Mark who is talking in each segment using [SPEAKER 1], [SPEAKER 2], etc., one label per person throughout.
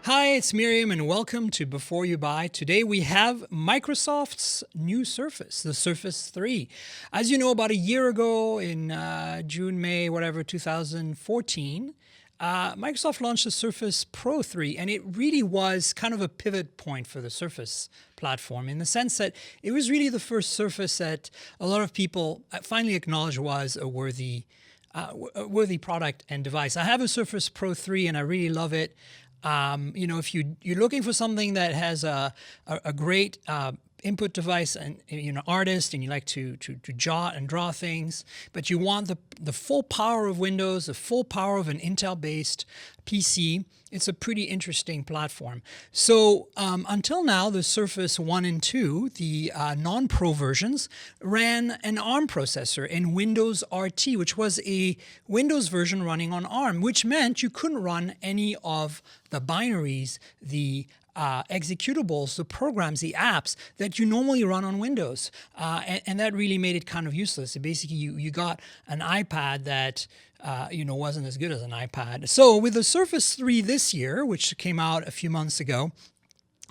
[SPEAKER 1] Hi, it's Myriam and welcome to Before You Buy. Today we have Microsoft's new Surface, the Surface 3. As you know, about a year ago in June, May, whatever, 2014, Microsoft launched the Surface Pro 3, and it really was kind of a pivot point for the Surface platform in the sense that it was really the first Surface that a lot of people finally acknowledged was a worthy product and device. I have a Surface Pro 3 and I really love it. If you're looking for something that has a great input device and you're an artist and you like to jot and draw things, but you want the full power of Windows, the full power of an Intel-based PC, it's a pretty interesting platform. So until now, the Surface 1 and 2, the non-Pro versions, ran an ARM processor in Windows RT, which was a Windows version running on ARM, which meant you couldn't run any of the binaries, the executables, the programs, the apps that you normally run on Windows. And that really made it kind of useless. Basically, you got an iPad that wasn't as good as an iPad. So with the Surface 3 this year, which came out a few months ago,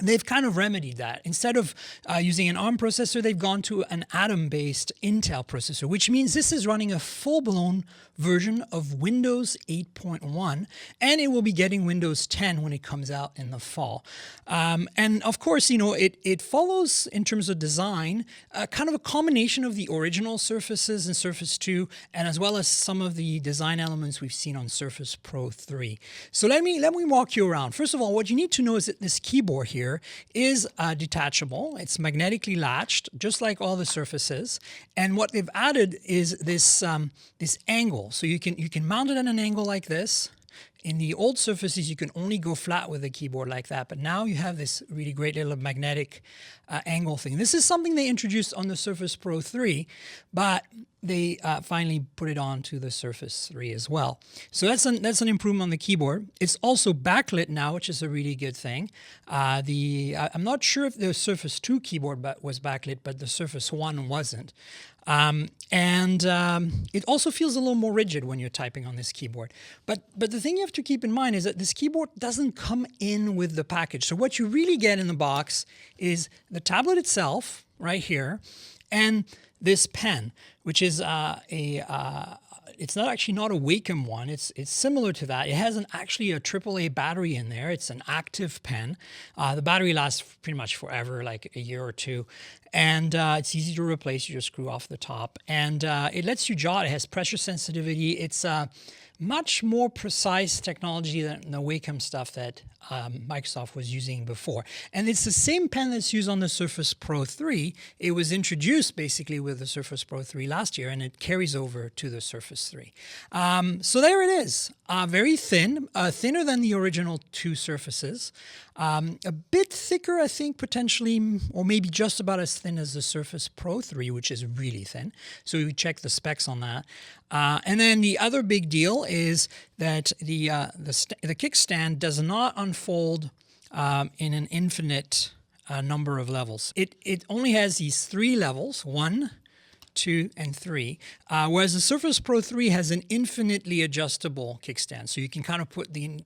[SPEAKER 1] they've kind of remedied that. Instead of using an ARM processor, they've gone to an Atom-based Intel processor, which means this is running a full-blown version of Windows 8.1, and it will be getting Windows 10 when it comes out in the fall. And of course, it follows, in terms of design, kind of a combination of the original Surfaces and Surface 2, and as well as some of the design elements we've seen on Surface Pro 3. So let me walk you around. First of all, what you need to know is that this keyboard here is detachable. It's magnetically latched, just like all the Surfaces. And what they've added is this angle. So you can mount it at an angle like this. In the old Surfaces, you can only go flat with the keyboard like that, but now you have this really great little magnetic angle thing. This is something they introduced on the Surface Pro 3, but they finally put it on to the Surface 3 as well. So that's an improvement on the keyboard. It's also backlit now, which is a really good thing. I'm not sure if the Surface 2 keyboard was backlit, but the Surface 1 wasn't. It also feels a little more rigid when you're typing on this keyboard. But the thing you have to keep in mind is that this keyboard doesn't come in with the package. So what you really get in the box is the tablet itself right here and this pen, which is it's not a Wacom one. It's similar to that. It has actually a AAA battery in there. It's an active pen. The battery lasts pretty much forever, like a year or two. And it's easy to replace. You just screw off the top. And it lets you jot. It has pressure sensitivity. It's much more precise technology than the Wacom stuff that Microsoft was using before. And it's the same pen that's used on the Surface Pro 3. It was introduced basically with the Surface Pro 3 last year, and it carries over to the Surface 3. So there it is. Very thin, thinner than the original two Surfaces. A bit thicker, I think, potentially, or maybe just about as thin as the Surface Pro 3, which is really thin. So we check the specs on that. And then the other big deal is that the kickstand does not unfold in an infinite number of levels. It only has these 3 levels, 1, 2, and 3, whereas the Surface Pro 3 has an infinitely adjustable kickstand. So you can kind of put in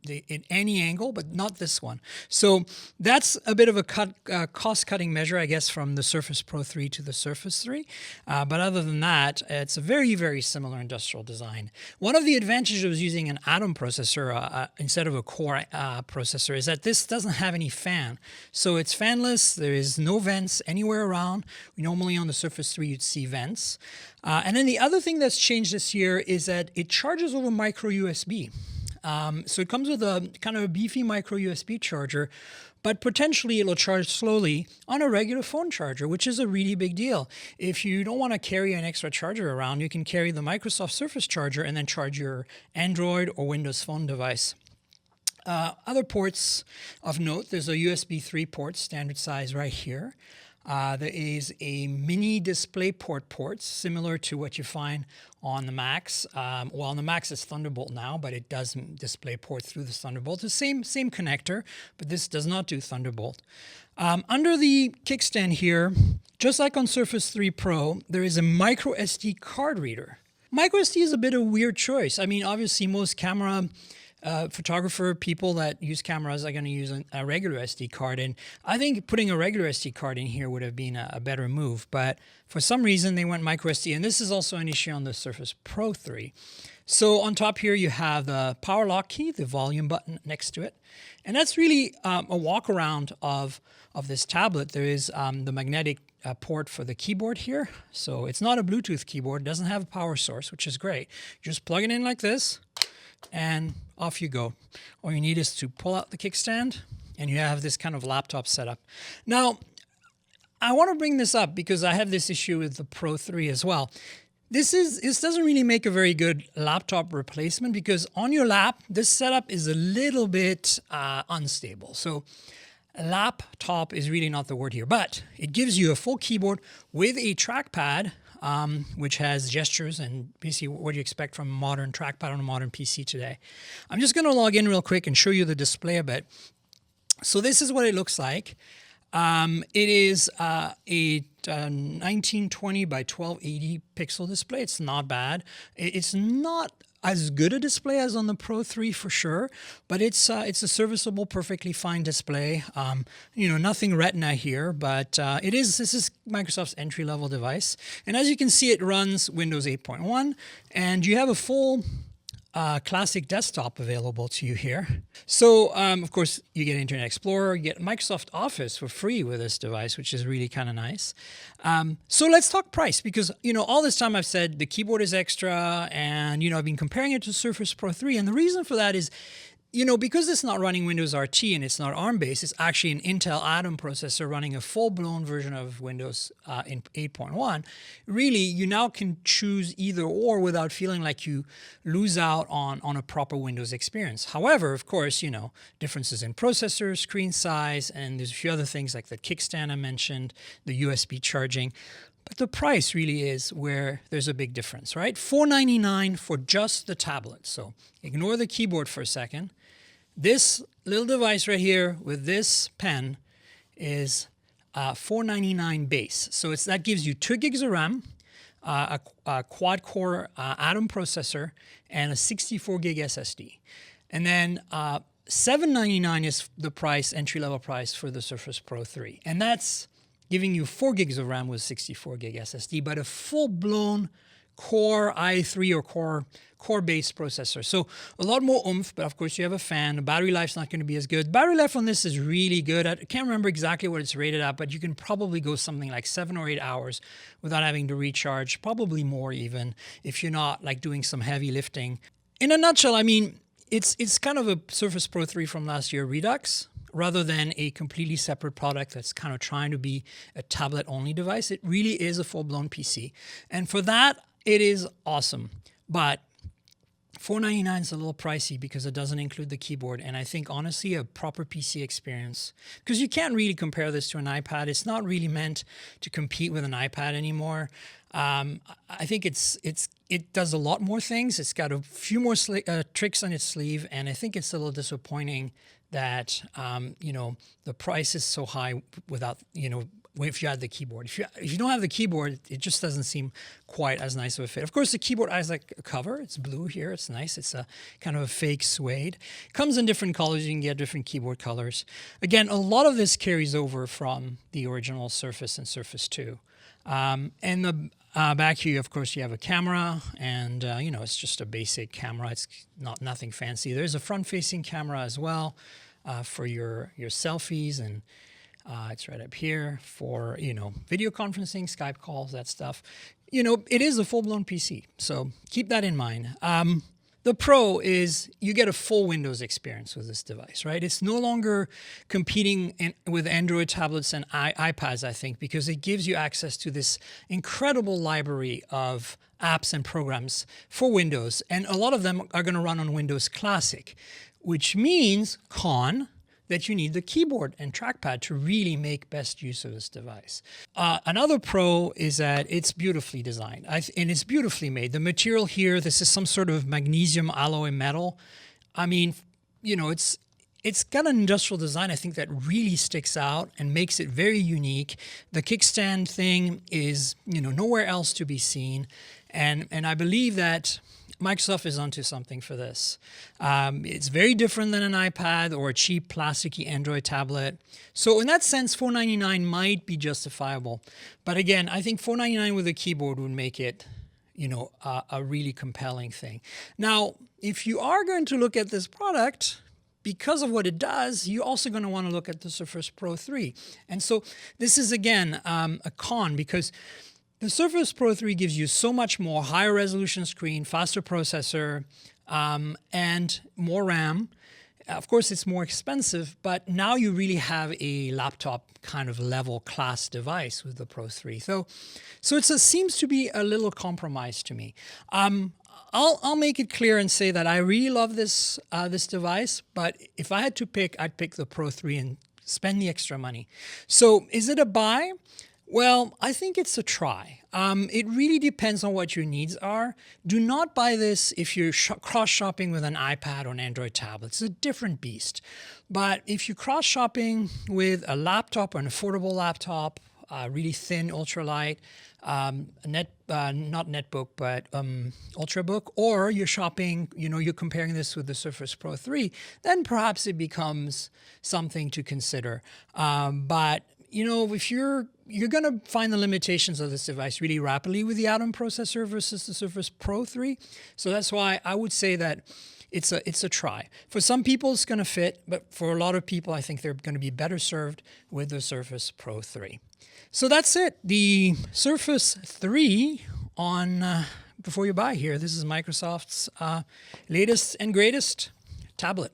[SPEAKER 1] any angle, but not this one. So that's a bit of a cost-cutting measure, I guess, from the Surface Pro 3 to the Surface 3. But other than that, it's a very, very similar industrial design. One of the advantages of using an Atom processor instead of a Core processor is that this doesn't have any fan. So it's fanless. There is no vents anywhere around. Normally on the Surface 3, you'd see vents. And then the other thing that's changed this year is that it charges over micro USB. So it comes with a kind of a beefy micro USB charger, but potentially it'll charge slowly on a regular phone charger, which is a really big deal. If you don't want to carry an extra charger around, you can carry the Microsoft Surface charger and then charge your Android or Windows Phone device. Other ports of note, there's a USB 3 port, standard size right here. There is a mini DisplayPort port, similar to what you find on the Macs. Well, on the Macs it's Thunderbolt now, but it does DisplayPort through the Thunderbolt. The same connector, but this does not do Thunderbolt. Under the kickstand here, just like on Surface 3 Pro, there is a micro SD card reader. Micro SD is a bit of a weird choice. I mean, obviously most camera photographer, people that use cameras are going to use a regular SD card. And I think putting a regular SD card in here would have been a better move. But for some reason, they went micro SD. And this is also an issue on the Surface Pro 3. So on top here, you have the power lock key, the volume button next to it. And that's really a walk around of this tablet. There is the magnetic port for the keyboard here. So it's not a Bluetooth keyboard. It doesn't have a power source, which is great. You just plug it in like this and off you go. All you need is to pull out the kickstand and you have this kind of laptop setup. Now, I want to bring this up because I have this issue with the Pro 3 as well. This doesn't really make a very good laptop replacement because on your lap, this setup is a little bit unstable. So laptop is really not the word here, but it gives you a full keyboard with a trackpad, which has gestures and basically what you expect from a modern trackpad on a modern PC today. I'm just going to log in real quick and show you the display a bit. So this is what it looks like. It is a 1920 by 1280 pixel display. It's not bad. It's not as good a display as on the Pro 3 for sure, but it's a serviceable, perfectly fine display. You know, nothing Retina here, but this is Microsoft's entry-level device. And as you can see, it runs Windows 8.1, and you have a full classic desktop available to you here. So, of course, you get Internet Explorer, you get Microsoft Office for free with this device, which is really kind of nice. So let's talk price because, you know, all this time I've said the keyboard is extra and, you know, I've been comparing it to Surface Pro 3. And the reason for that is, you know, because it's not running Windows RT and it's not ARM-based, it's actually an Intel Atom processor running a full-blown version of Windows in 8.1. Really, you now can choose either or without feeling like you lose out on a proper Windows experience. However, of course, you know, differences in processor, screen size, and there's a few other things like the kickstand I mentioned, the USB charging. But the price really is where there's a big difference, right? $499 for just the tablet. So ignore the keyboard for a second. This little device right here with this pen is $499 base. So that gives you 2 gigs of RAM, a quad-core Atom processor, and a 64 gig SSD. And then $799 is the price, entry-level price for the Surface Pro 3. And that's giving you 4 gigs of RAM with 64 gig SSD, but a full-blown Core i3 or core-based processor. So a lot more oomph, but of course you have a fan. The battery life's not going to be as good. Battery life on this is really good. I can't remember exactly what it's rated at, but you can probably go something like 7 or 8 hours without having to recharge, probably more even if you're not like doing some heavy lifting. In a nutshell, I mean, it's kind of a Surface Pro 3 from last year Redux, rather than a completely separate product that's kind of trying to be a tablet-only device. It really is a full-blown PC. And for that, it is awesome. But $499 is a little pricey because it doesn't include the keyboard. And I think, honestly, a proper PC experience, because you can't really compare this to an iPad. It's not really meant to compete with an iPad anymore. I think it does a lot more things. It's got a few more tricks on its sleeve. And I think it's a little disappointing that, you know, the price is so high without, you know, if you add the keyboard. If you don't have the keyboard, it just doesn't seem quite as nice of a fit. Of course, the keyboard has like a cover. It's blue here. It's nice. It's a kind of a fake suede. It comes in different colors. You can get different keyboard colors. Again, a lot of this carries over from the original Surface and Surface 2. And the back here, of course, you have a camera, and you know, it's just a basic camera. It's nothing fancy. There's a front-facing camera as well for your selfies, and it's right up here for, you know, video conferencing, Skype calls, that stuff. You know, it is a full-blown PC, so keep that in mind. The Pro is you get a full Windows experience with this device, right? It's no longer competing with Android tablets and iPads, I think, because it gives you access to this incredible library of apps and programs for Windows. And a lot of them are going to run on Windows Classic, which means, that you need the keyboard and trackpad to really make best use of this device. Another pro is that it's beautifully designed and it's beautifully made. The material here, this is some sort of magnesium alloy metal. I mean, you know, it's got an industrial design, I think, that really sticks out and makes it very unique. The kickstand thing is, you know, nowhere else to be seen. And I believe that Microsoft is onto something for this. It's very different than an iPad or a cheap plasticky Android tablet. So in that sense, $499 might be justifiable. But again, I think $499 with a keyboard would make it, you know, a really compelling thing. Now, if you are going to look at this product, because of what it does, you're also going to want to look at the Surface Pro 3. And so this is, again, a con, because the Surface Pro 3 gives you so much more: higher resolution screen, faster processor, and more RAM. Of course, it's more expensive, but now you really have a laptop kind of level class device with the Pro 3. So it seems to be a little compromise to me. I'll make it clear and say that I really love this this device, but if I had to pick, I'd pick the Pro 3 and spend the extra money. So is it a buy? Well, I think it's a try. It really depends on what your needs are. Do not buy this if you're cross-shopping with an iPad or an Android tablet. It's a different beast. But if you're cross-shopping with a laptop or an affordable laptop, really thin, ultralight, not netbook, but ultrabook, or you're shopping, you know, you're comparing this with the Surface Pro 3, then perhaps it becomes something to consider. But you know, if you're going to find the limitations of this device really rapidly with the Atom processor versus the Surface Pro 3. So that's why I would say that it's a try. For some people, it's going to fit, but for a lot of people, I think they're going to be better served with the Surface Pro 3. So that's it. The Surface 3 on Before You Buy here. This is Microsoft's latest and greatest tablet.